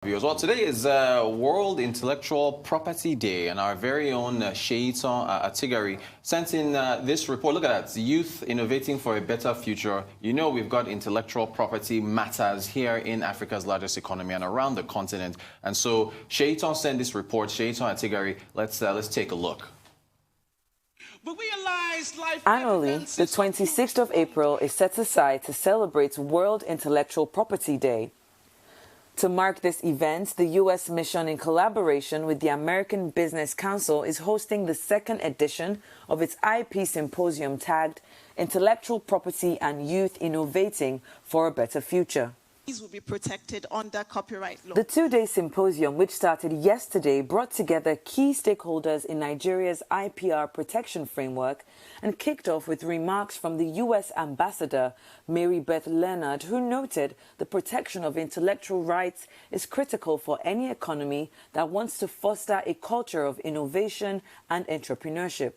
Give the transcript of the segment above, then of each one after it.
Well, today is World Intellectual Property Day, and our very own Sheiton Atigari sent in this report. Look at that, youth innovating for a better future. You know, we've got intellectual property matters here in Africa's largest economy and around the continent. And so Sheiton sent this report. Sheiton Atigari, let's take a look. Annually, the 26th of April is set aside to celebrate World Intellectual Property Day. To mark this event, the U.S. mission, in collaboration with the American Business Council, is hosting the second edition of its IP symposium tagged Intellectual Property and Youth Innovating for a Better Future. These will be protected under copyright law. The two-day symposium, which started yesterday, brought together key stakeholders in Nigeria's IPR protection framework and kicked off with remarks from the U.S. Ambassador, Mary Beth Leonard, who noted the protection of intellectual rights is critical for any economy that wants to foster a culture of innovation and entrepreneurship.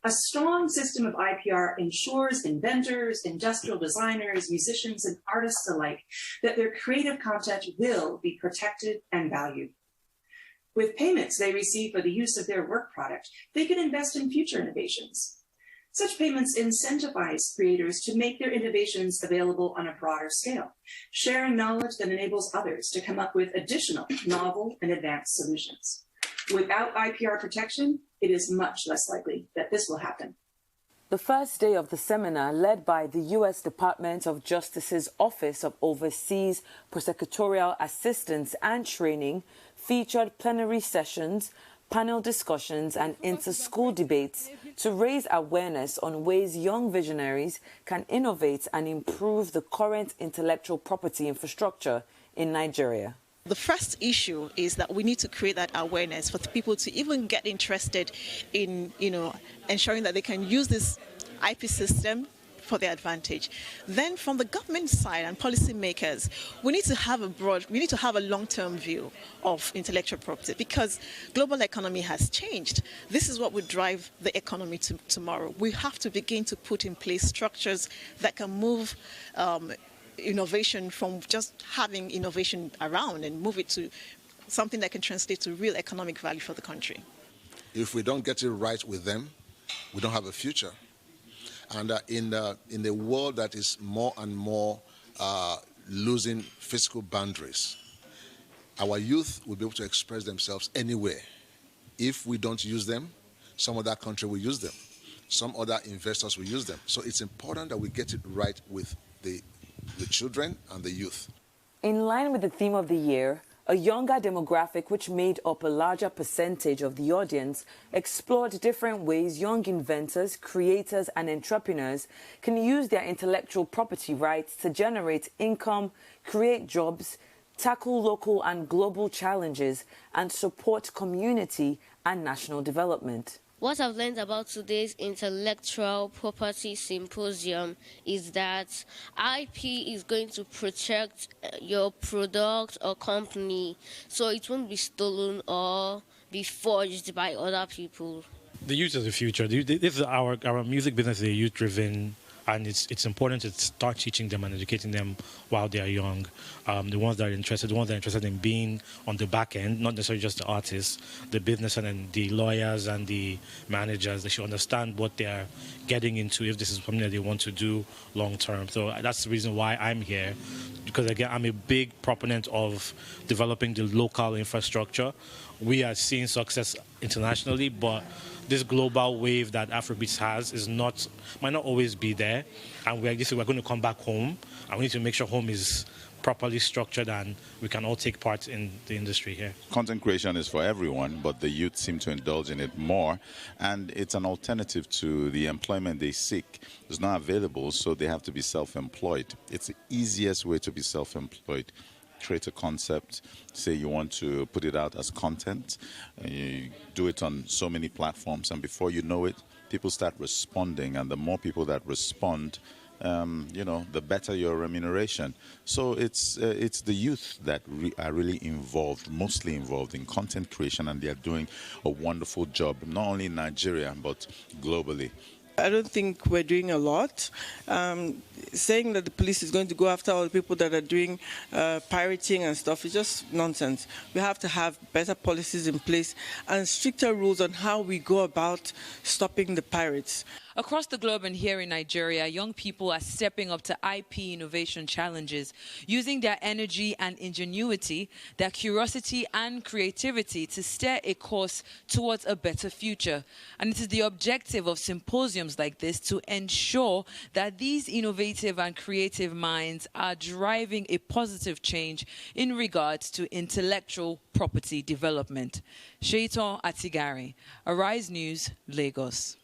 A strong system of IPR ensures inventors, industrial designers, musicians, and artists alike that their creative content will be protected and valued. With payments they receive for the use of their work product, they can invest in future innovations. Such payments incentivize creators to make their innovations available on a broader scale, sharing knowledge that enables others to come up with additional novel and advanced solutions. Without IPR protection, it is much less likely that this will happen. The first day of the seminar, led by the U.S. Department of Justice's Office of Overseas Prosecutorial Assistance and Training, featured plenary sessions, panel discussions, and inter-school debates to raise awareness on ways young visionaries can innovate and improve the current intellectual property infrastructure in Nigeria. The first issue is that we need to create that awareness for people to even get interested in, ensuring that they can use this IP system for their advantage. Then from the government side and policymakers, we need to have a long-term view of intellectual property because global economy has changed. This is what will drive the economy tomorrow. We have to begin to put in place structures that can move innovation from just having innovation around and move it to something that can translate to real economic value for the country. If we don't get it right with them, we don't have a future. And in the world that is more and more losing physical boundaries, our youth will be able to express themselves anywhere. If we don't use them, some other country will use them. Some other investors will use them. So it's important that we get it right with the children and the youth. In line with the theme of the year, a younger demographic which made up a larger percentage of the audience explored different ways young inventors, creators, and entrepreneurs can use their intellectual property rights to generate income, create jobs, tackle local and global challenges, and support community and national development. What I've learned about today's Intellectual Property Symposium is that IP is going to protect your product or company, so it won't be stolen or be forged by other people. The youth is the future. This is our music business is youth-driven, and it's important to start teaching them and educating them while they are young. The ones that are interested in being on the back end, not necessarily just the artists, the business and the lawyers and the managers. They should understand what they are getting into if this is something that they want to do long term. So that's the reason why I'm here, because again, I'm a big proponent of developing the local infrastructure. We are seeing success internationally, but this global wave that Afrobeats has might not always be there, and we're going to come back home, and we need to make sure home is properly structured and we can all take part in the industry here. Content creation is for everyone, but the youth seem to indulge in it more, and it's an alternative to the employment they seek. It's not available, so they have to be self-employed. It's the easiest way to be self-employed. Create a concept, say you want to put it out as content, and you do it on so many platforms, and before you know it, people start responding, and the more people that respond, the better your remuneration. So it's the youth that are really mostly involved in content creation, and they are doing a wonderful job, not only in Nigeria, but globally. I don't think we're doing a lot. Saying that the police is going to go after all the people that are doing pirating and stuff is just nonsense. We have to have better policies in place and stricter rules on how we go about stopping the pirates. Across the globe and here in Nigeria, young people are stepping up to IP innovation challenges, using their energy and ingenuity, their curiosity and creativity to steer a course towards a better future. And it is the objective of symposiums like this to ensure that these innovative and creative minds are driving a positive change in regards to intellectual property development. Shaitan Atigari, Arise News, Lagos.